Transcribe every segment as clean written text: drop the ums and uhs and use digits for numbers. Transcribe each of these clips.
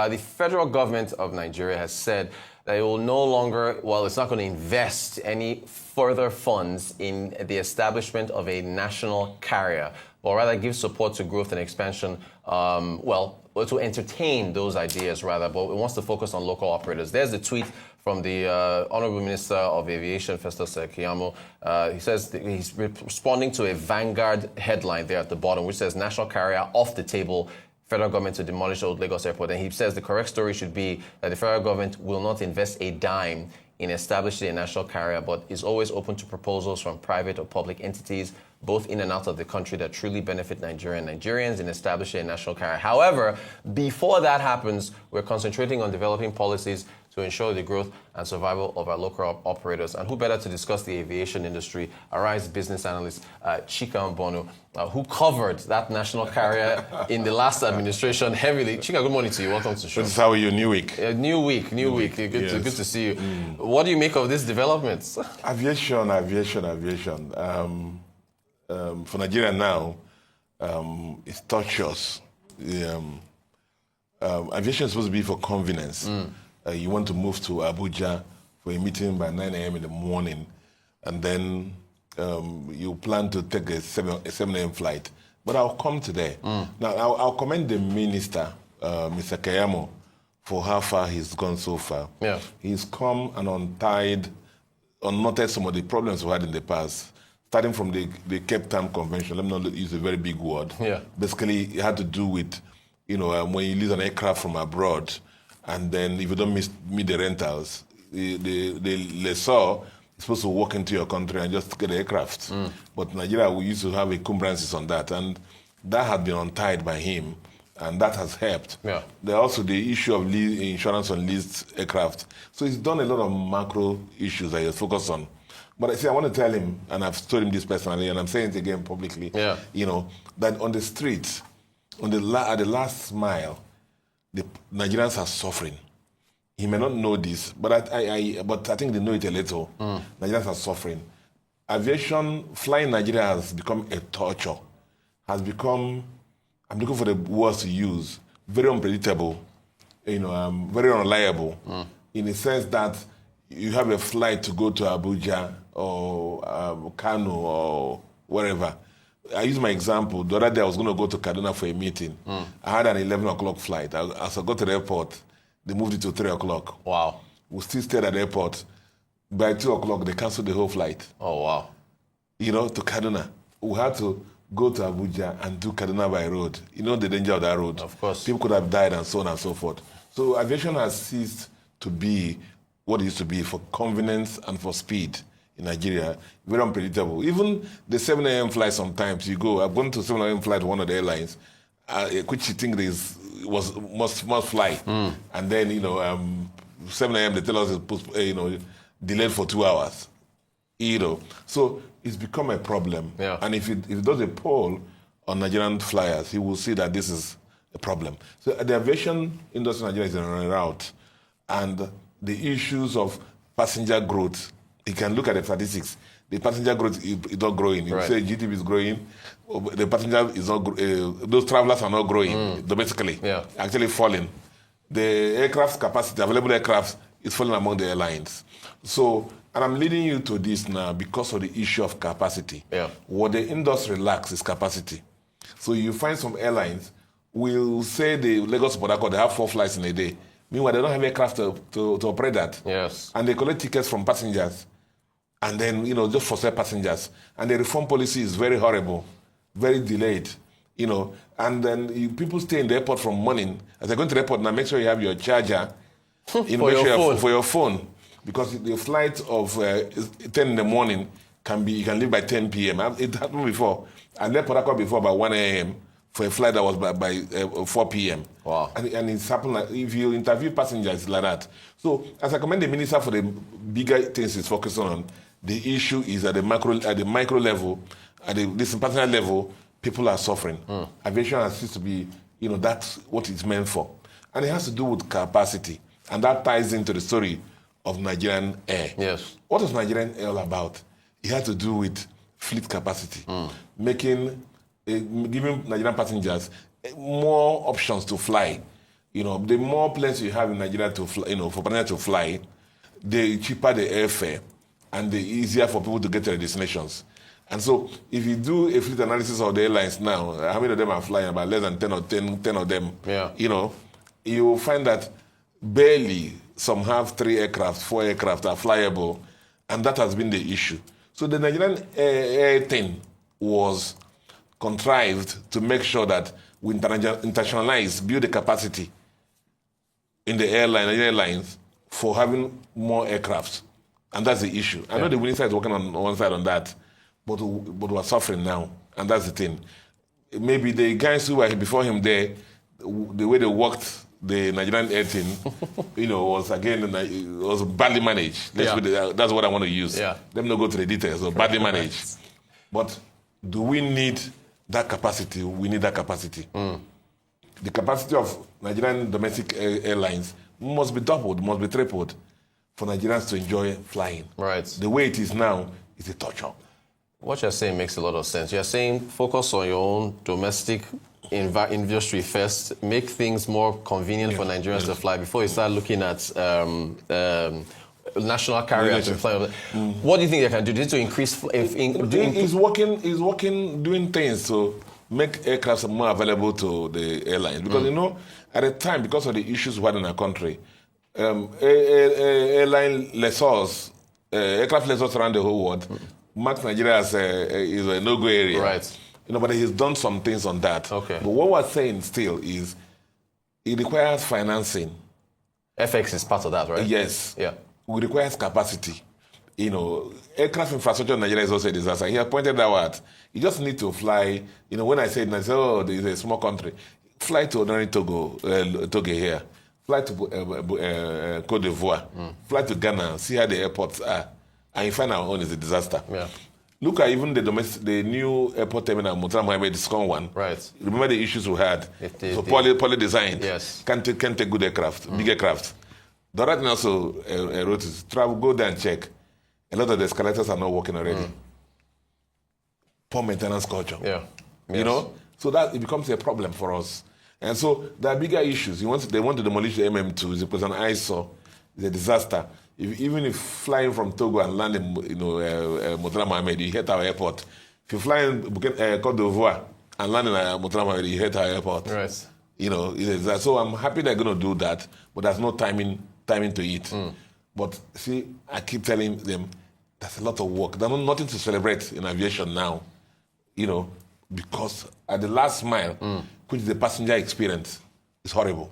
The federal government of Nigeria has said that it will no longer, well, it's not going to invest any further funds in the establishment of a national carrier, or rather give support to growth and expansion, to entertain those ideas rather, but it wants to focus on local operators. There's the tweet from the Honorable Minister of Aviation, Festus Keyamo. He says that he's responding to a Vanguard headline there at the bottom, which says, "National carrier off the table, federal government to demolish old Lagos airport." And he says the correct story should be that the federal government will not invest a dime in establishing a national carrier, but is always open to proposals from private or public entities, both in and out of the country, that truly benefit Nigeria and Nigerians in establishing a national carrier. However, before that happens, we're concentrating on developing policies to ensure the growth and survival of our local operators. And who better to discuss the aviation industry? Arise business analyst Chika Mbonu, who covered that national carrier in the last administration heavily. Chika, good morning to you. Welcome to the show. How are you? New week. New week. Good to see you. What do you make of these developments? Aviation. For Nigeria now, it's torturous. Aviation is supposed to be for convenience. You want to move to Abuja for a meeting by 9 a.m. in the morning, and then you plan to take a 7 a.m. flight. But I'll come to there. Now, I'll commend the minister, Mr. Keyamo, for how far he's gone so far. Yeah. He's come and unknotted some of the problems we had in the past. Starting from the Cape Town Convention, let me not use a very big word. Yeah. Basically, it had to do with, when you lease an aircraft from abroad, and then if you don't meet the rentals, the lessor is supposed to walk into your country and just get the aircraft. But Nigeria, we used to have encumbrances on that, and that had been untied by him, and that has helped. Yeah. There's also the issue of insurance on leased aircraft. So he's done a lot of macro issues that he's focused on. But I want to tell him, and I've told him this personally, and I'm saying it again publicly, that on the streets, at the last mile, the Nigerians are suffering. He may not know this, but I think they know it a little. Nigerians are suffering. Aviation, flying Nigeria has become a torture. Has become, I'm looking for the words to use, very unpredictable, very unreliable, in the sense that you have a flight to go to Abuja or Kano or wherever. I use my example. The other day I was going to go to Kaduna for a meeting. I had an 11 o'clock flight. As I got to the airport, they moved it to 3 o'clock. Wow. We still stayed at the airport. By 2 o'clock, they canceled the whole flight. Oh, wow. To Kaduna. We had to go to Abuja and do Kaduna by road. You know the danger of that road. Of course. People could have died and so on and so forth. So aviation has ceased to be what it used to be for convenience and for speed in Nigeria. Very unpredictable. Even the 7 a.m. flight sometimes you go. I've gone to 7 a.m. flight one of the airlines, which you think must fly. And then, 7 a.m. they tell us it's delayed for 2 hours. So it's become a problem. Yeah. And if it does a poll on Nigerian flyers, he will see that this is a problem. So the aviation industry in Nigeria is in a rout. And the issues of passenger growth, you can look at the statistics. The passenger growth is not growing. You say GDP is growing, the passenger is not. Those travelers are not growing domestically. Yeah. Actually falling. The aircraft capacity, available aircraft, is falling among the airlines. So, and I'm leading you to this now because of the issue of capacity. Yeah. What the industry lacks is capacity. So you find some airlines will say the Lagos Port Harcourt, they have 4 flights in a day. Meanwhile, they don't have aircraft to operate that. Yes. And they collect tickets from passengers. And then, just for sale passengers. And the reform policy is very horrible, very delayed, And then people stay in the airport from morning. As they're going to the airport, now make sure you have your charger. For your phone. Because the flight of 10 in the morning you can leave by 10 p.m. It happened before. I left Port Harcourt before by 1 a.m. for a flight that was by 4 p.m. Wow. And it's happened if you interview passengers, it's like that. So as I commend the minister for the bigger things he's focusing on, the issue is at the micro level, at this personal level, people are suffering. Aviation has ceased to be, that's what it's meant for. And it has to do with capacity. And that ties into the story of Nigerian Air. Yes. What is Nigerian Air all about? It had to do with fleet capacity, giving Nigerian passengers more options to fly. You know, the more planes you have in Nigeria to fly, you know, for Nigeria to fly, the cheaper the airfare and the easier for people to get to their destinations. And so if you do a fleet analysis of the airlines now, how many of them are flying? About less than 10 of them. Yeah. You know, you will find that barely some have 3 aircraft, 4 aircraft are flyable, and that has been the issue. So the Nigerian air thing was contrived to make sure that we internationalize, build the capacity in the airlines for having more aircraft. And that's the issue. I know the winning side is working on one side on that, but we're suffering now. And that's the thing. Maybe the guys who were before him there, the way they worked the Nigerian air team, you know, was badly managed. That's what I want to use. Yeah. Let me not go to the details. So badly managed. But do we need that capacity? We need that capacity. The capacity of Nigerian domestic airlines must be doubled, must be tripled for Nigerians to enjoy flying. Right. The way it is now is a torture. What you're saying makes a lot of sense. You're saying focus on your own domestic industry first, make things more convenient for Nigerians to fly before you start looking at national carriers to fly. What do you think they can do? To increase? He's working, doing things to make aircraft more available to the airlines. Because, you know, at the time, because of the issues we had in our country, airline lessors, aircraft lessors around the whole world, marked Nigeria as a no-go area. Right. You know, but he's done some things on that. Okay. But what we're saying still is it requires financing. FX is part of that, right? Yes. Yeah. It requires capacity. You know, aircraft infrastructure in Nigeria is also a disaster. He has pointed that out. You just need to fly. You know, when I say, oh, there's a small country, fly to ordinary Togo here. Fly to Côte d'Ivoire. Fly to Ghana, see how the airports are. And you find our own is a disaster. Yeah. Look at even the new airport terminal, Murtala Mohammed, the second one. Right. Remember the issues we had? Poorly designed. Yes. Can't take good aircraft, big aircraft. The right now also wrote is travel, go there and check. A lot of the escalators are not working already. Poor maintenance culture. Yeah. Yes. You know? So that it becomes a problem for us. And so there are bigger issues. They want to demolish the MM2. It was an eyesore. It's a disaster. Even if flying from Togo and landing, you know, Murtala Mohammed, you hit our airport. If you fly in Côte d'Ivoire and land in Murtala Mohammed, you hit our airport. Right. You know, so I'm happy they're going to do that, but there's no timing to it. But see, I keep telling them there's a lot of work. There's nothing to celebrate in aviation now, you know, because at the last mile, which is the passenger experience, is horrible.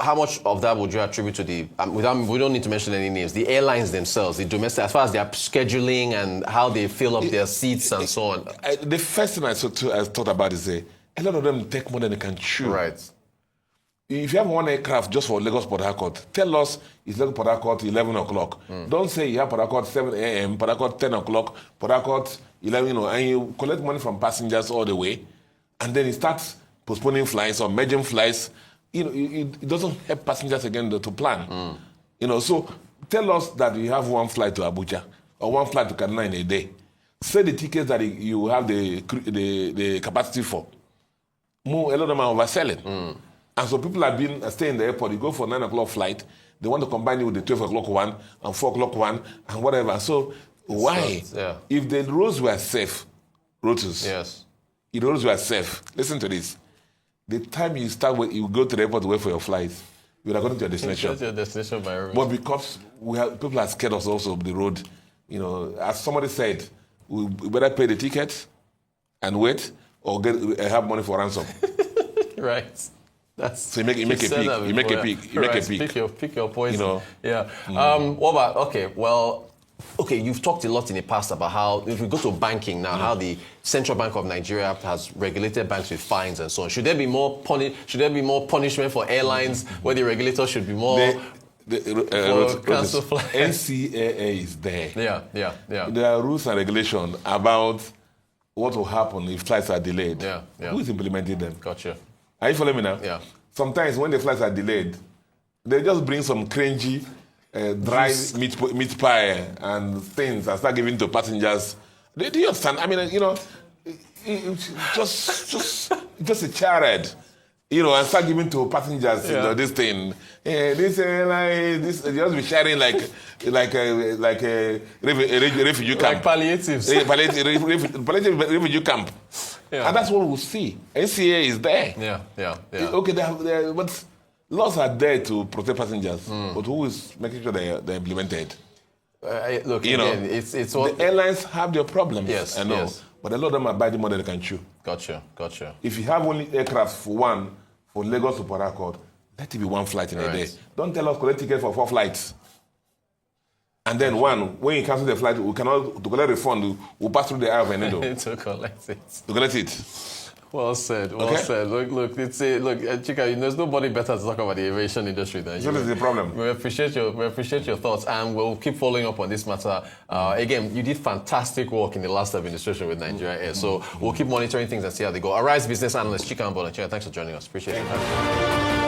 How much of that would you attribute to the, we don't need to mention any names, the airlines themselves, the domestic, as far as their scheduling and how they fill up their seats and so on? The first thing I thought about is a lot of them take more than they can chew. Right. If you have one aircraft just for Lagos Port Harcourt, tell us it's Lagos Port Harcourt 11 o'clock. Don't say you have Port Harcourt 7 a.m., Port Harcourt 10 o'clock, Port Harcourt 11, you know, and you collect money from passengers all the way, and then it starts postponing flights or merging flights. You know, it doesn't help passengers again to plan. You know, so tell us that you have one flight to Abuja or one flight to Kaduna in a day. Say the tickets that you have the capacity for. A lot of them are overselling. And so people have been staying in the airport. You go for 9 o'clock flight. They want to combine it with the 12 o'clock one and 4 o'clock one and whatever. So why? If the roads were safe, if the roads were safe, listen to this. The time you go to the airport to wait for your flight, you're not going to your destination. Your destination by everybody. But because people are scared of also of the road, you know, as somebody said, we better pay the ticket and wait or have money for ransom. Right. So you make a peak. Pick your poison. You know? Yeah. What about, okay, you've talked a lot in the past about how, if we go to banking now, how the Central Bank of Nigeria has regulated banks with fines and so on. Should there be more punishment for airlines where the regulator should be more cancel flights? NCAA is there. Yeah. There are rules and regulations about what will happen if flights are delayed. Yeah. Who is implementing them? Gotcha. Are you following me now? Yeah. Sometimes when the flights are delayed, they just bring some cringy, dry meat pie and things and start giving to passengers. Do you understand? I mean, you know, it's just a charade. you know, and start giving to passengers, you know, this thing. This just be sharing like a refugee camp. Like palliatives. Palliative refugee camp. Yeah. And that's what we'll see. NCA is there. Yeah. Okay, but laws are there to protect passengers, but who is making sure they're implemented? Look, you again, know, it's what the airlines have their problems. Yes, I know. yes. But a lot of them are biting more than they can chew. Gotcha. If you have only aircraft for Lagos to Port Harcourt, let it be one flight in a day. Don't tell us collect ticket for 4 flights. And then when you cancel the flight, we cannot, to collect refund, we'll pass through the eye of a needle. To collect it. To collect it. Well said. Look, Chika, there's nobody better to talk about the aviation industry than you. What is the problem? We appreciate your thoughts, and we'll keep following up on this matter. Again, you did fantastic work in the last administration with Nigeria Air, so we'll keep monitoring things and see how they go. Arise business analyst Chika Mbonu. Chika, thanks for joining us. Appreciate it.